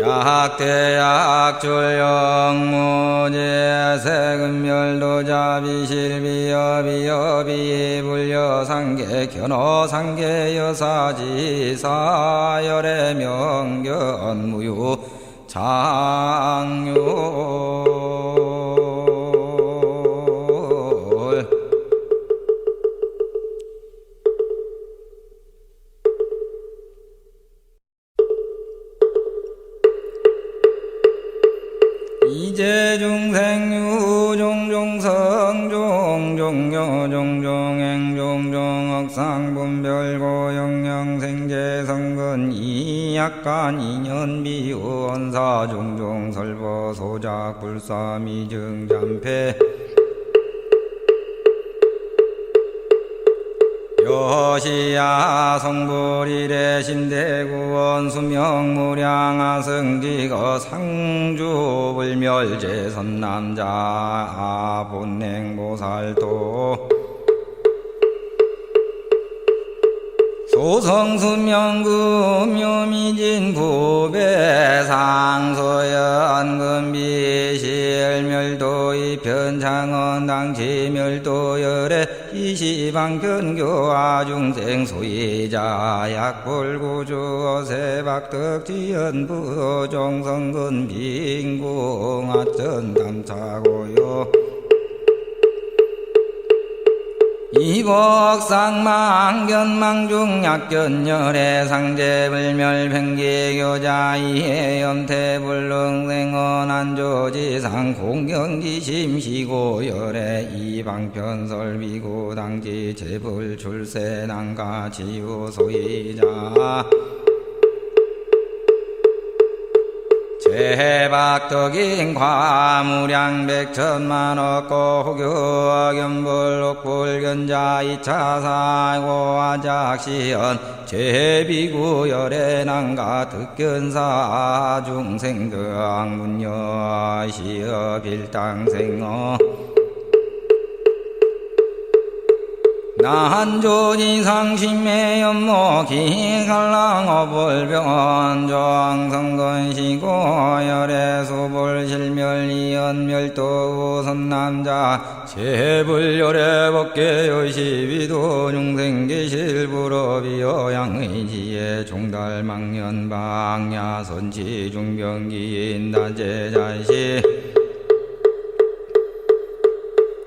약대약줄영무제 세금멸도자비실비여비여비불여상계 견어상계여사지사 열애명견무유 장유 이제중생유종종성종종종종종영종종억상분별고영영생제성근 이약간 인연비원사 종종설보소작 불사미증잠패 여시야 성불이래 심대구원 수명무량하승지거 상주불멸제선남자 본행보살도 소성수명금묘미진 구배상소연금비실멸도이편창원당지멸도열애 이시방견교화중생 소이자 약불구주 세박덕지연부종성근 빈궁하천담차고요 이복상망견망중약견열애 상제불멸팽계교자 이해염태불능생언안조지상 공경기심시고열애 이방편설비고당지 제불출세난가지우소이자 제박덕인 과무량백천만억고 호교견불옥불견자 이차사고아작시연 제비구열애난가 득견사 중생등문여시어 빌당생어 난조지상심매연모 기갈랑어불병원 조항성건시고 열애수불실멸이연멸도 우선남자 제불열애법계여시비도 중생계실불업이여양의지에 종달망년방야선지중병기인단제자시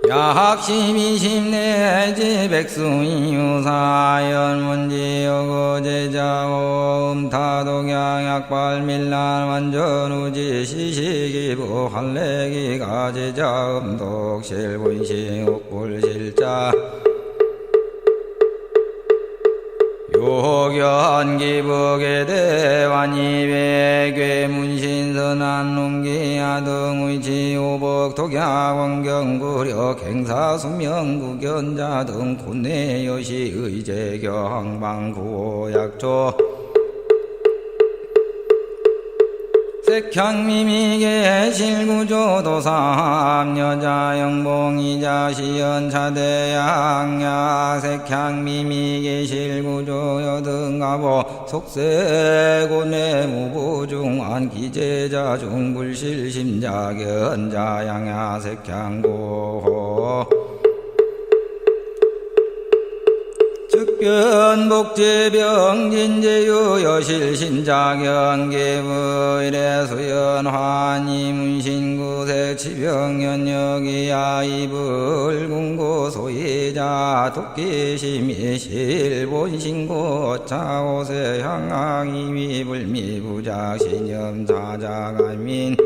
야학심이심내지 백수이유사연문지여고제자오 음타독양약발밀란 완전우지 시시기부 할래기가 제자 음독실분시 옥불실자 요견기북의 대환이배괴문신선한농기야등의지오복 독야원경구려 갱사수명구견자 등 곤내여시 의제경방구약조 색향미미계 실구조도삼 여자영봉이자 시연차대양야 색향미미계 실구조 여등가보 속세고뇌무부중한 기제자 중불실심자견자양야 색향고 득변복제병진제유 여실신자견계부일해수연환이 문신구색 치병연역이야 이불궁고소이자 도끼심이실본신고 차오세 향항이미불미부작신염자자가민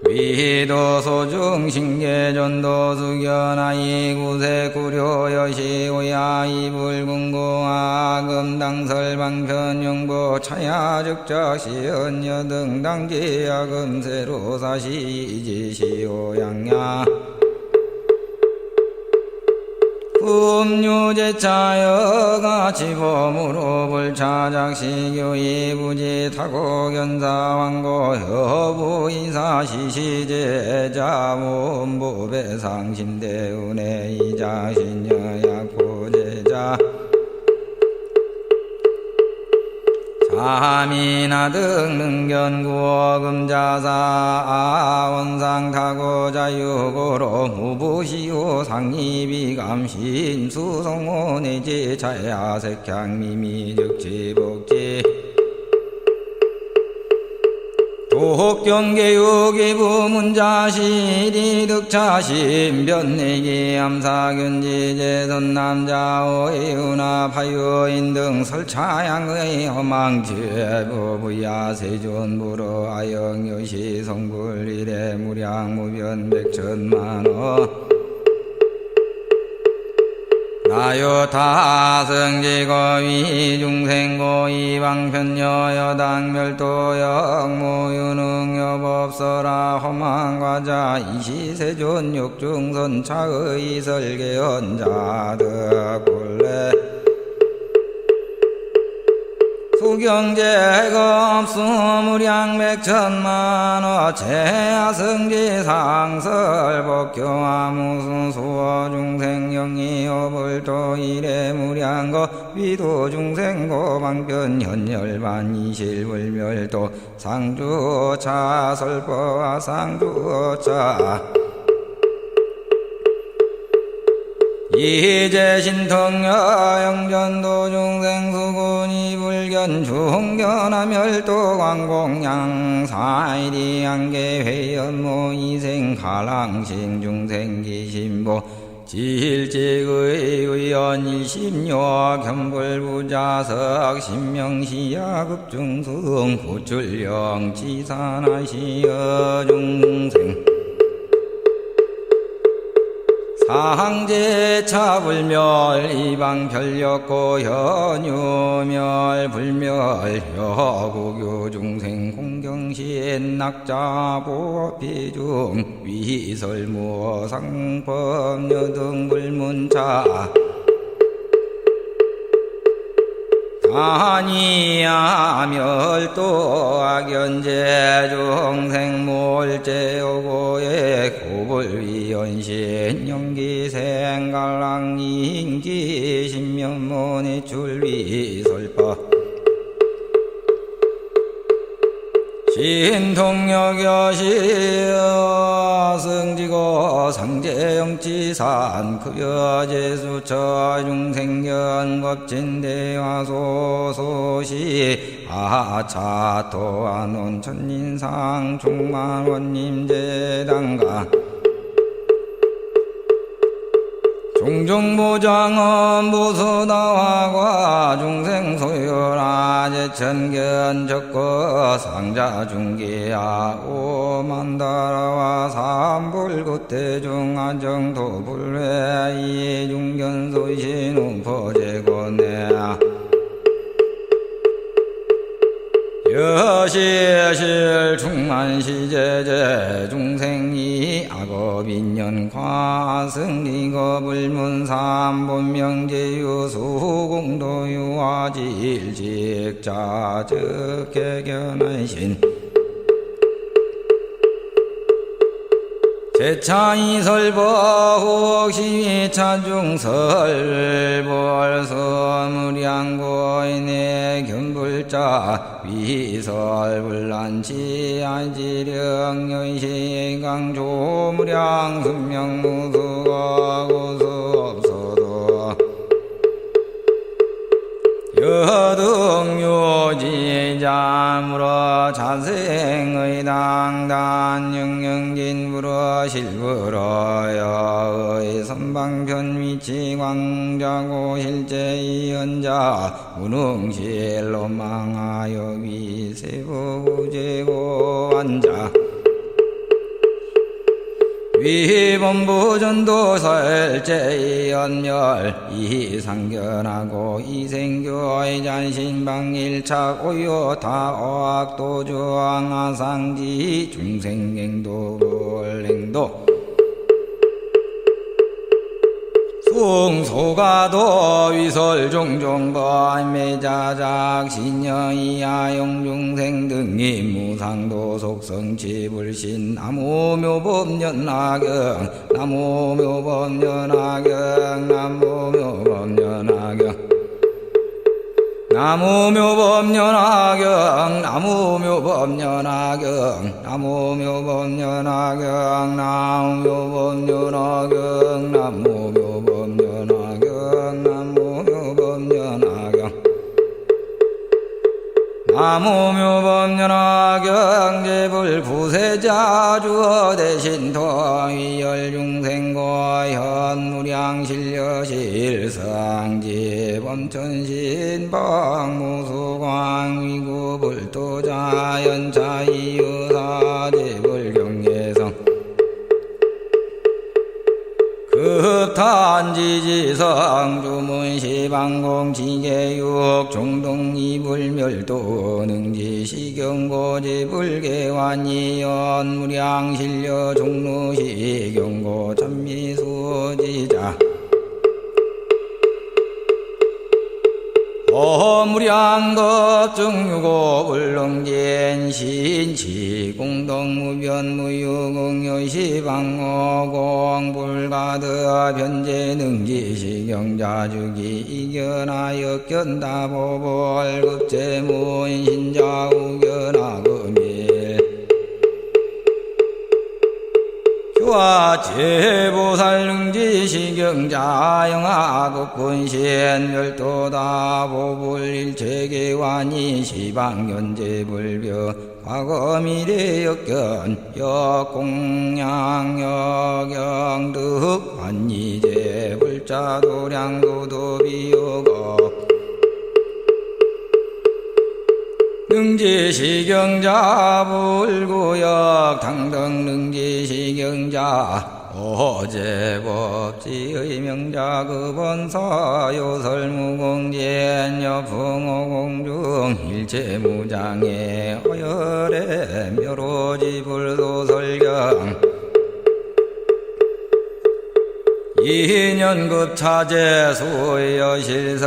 위도소중신계전도수견하이 구세구려여시오야 이불궁고아금당설방편용보 차야즉작시언여등당지야금세로사시이지시오양야 음유제차여가 지범으로 불차작시교이부지 타고견사왕고 여부이사시시제자문부배상심대운의자신여약고제자 자미나등 능견구어금자사 원상타고자유고로 무부시오 상리비감신 수성원의지 자야색향미미즉지복지 도혹경계유기부문자시리 득차신 변내기 암사견지제선남자오의 은하파유인 등 설차양의 허망지부부야 세존부로 아영여시 성불일에 무량무변 백천만호 나요타승지거위 중생고이방편여여당멸도역무유능여법서라 허망과자 이시세존 육중선차의 설계언자득골래 수경제겁수무량백천만호 제하승지상설법교화무순수어중생영이어불토일에 무량거 위도중생고 방편현열반이실불멸도 상주차 설법화 상주차 이제신통여 영전도중생수군이 불견 중견하멸도 광공양사이리 안개회연모 이생가랑신 중생기신보 지일직의 견불부자석 신명시야급중승 구출령 지산하시여 중생 사항제차불멸 이방편력고 현유멸 불멸 여구교중생 공경신 낙자보피중 위설무상법여등불문차 아니야멸도 악연제중생몰제오고의 고불위연신 영기생갈랑인기 신명문의 출위설파 신통역여시여 승지고 상제영지산 급여제수처 중생견겁진대화소소시 아차토아논 천인상 중만원님제당가 종종보장은 보수다화과 중생소유라 제천견 적거 상자중기야 오만다라와 삼불구대중안정도불회 이중견소신우포제고내야 여시실 충만시제제 중생이 악업인연과승리거불문삼본명제유수공도유화질직자적개견한신 제차이설법후시차중설벌서무량고인의 견불자 위설불란치 안지령연시강조무량 순명무수가 고수없어 자물어 자생의 당단 영영진불어 실불어여의 선방편 위치 광자고 실제이연자 무능실로 망하여 위세부구제고 앉아 위본부전도설제연멸 이상견하고 이생교의 잔신방일착 오요타어학도주왕하상지 중생행도 불행도 숭소가도 위설종종번 매자작 신영이야 용중생 등이 무상도 속성치불신 나무묘법연하경 나무묘법연하경 나무묘법연하경 나무묘법연하경 나무묘법연하경 나무묘법연하경 나무묘법연하경 나무묘법연하경 나무묘법연하경 나무묘법연하경 제불구세자 주어 대신 토위열중생고 현무량실려실상지 범천신방무수광위구불도자 연차이유사 제불경계성 급탄지지성 주문시방공지계육 종동이불멸도 능지시경고지불계환이연 무량실려 종로시경고 참미수지자 무량겁증유고 불능진 신치 공동무변무유공여시방어공 불가드 변제능지시경자주기 이견하여 견다보벌급제문신자 우견하금일 교화제보살능지시경자 영하급군신 멸도다 보불일체계환이 시방연제불벼 과거미래역견 역공양역영득 환이제불자도량도도비요거 능지시경자 불구역 당등 능지시경자 어제법지의 명자 급원사 요설무공진 여풍오공중 일체무장의 어열의 묘로지불도설경 이년급차제 수여실설여일월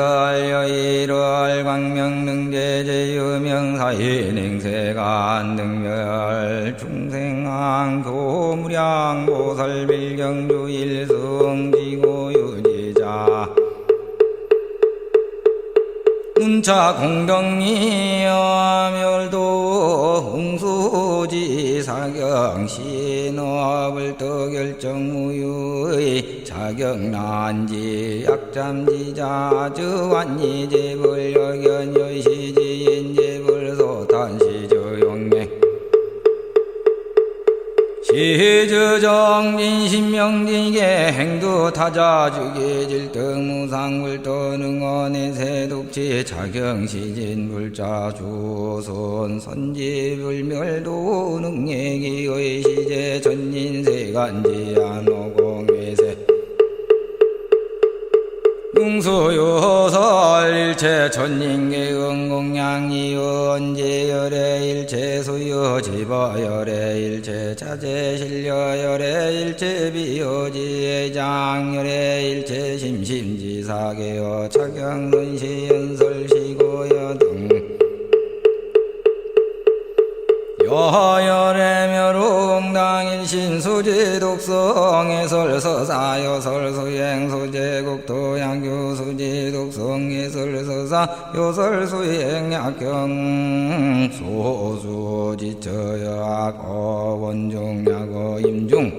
광명능제제유명사인행세간 능멸 중생왕 교무량보살빌경주 일승지고유지자 문차 공덕이여멸도 홍수지 사경 신업을 떠결정무유의 자경난지 약잠지자 저완이제불여견여시지인제불소탄시저용맹 시주정진신명진계 행두타자주계질등무상불도능언의 세독지 자경시진불자주손 선지불멸도 능예기의 시제 전인세간지안오공회세 능수요설 일체 천인계응공양이언제열의 일체 수요 지버열의 일체 자제실려열의 일체 비여지의장열의 일체 심심지사계여 차경론시연설시고여 등 여열애묘롱당일신수지독성해설서사여설수행소제국도양교수지독성해설서사 요설수행약경 소수지처약 어원중약어 임중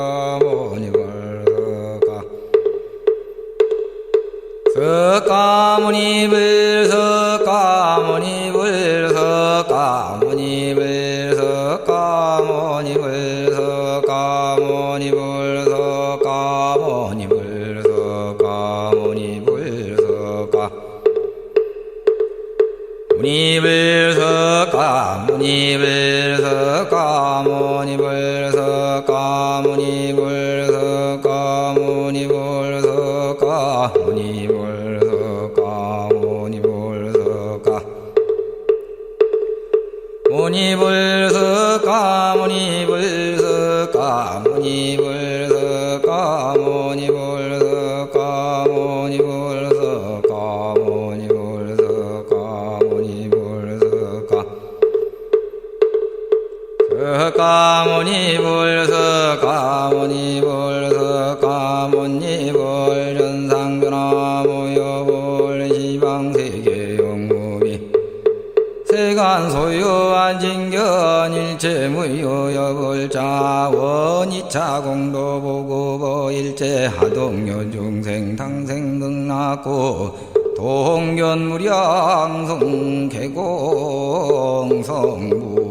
무니불석가 무니불석가 무니불석가 무니불석가 무니불석가 무니불석가 무니불석가 무니불석가 무니불석가 무니불석가 무니불석가 무니불석가 무니불석가 무니불석가 석가 무니불석가 무니불석가 무니불 전상변화 무여불 시방세계 영무비 세간 소유한 진견 일체 무효 여불자 원이차 공도 보고보 일체 하동요 중생 당생 등락고 동견 무량성 개공 성부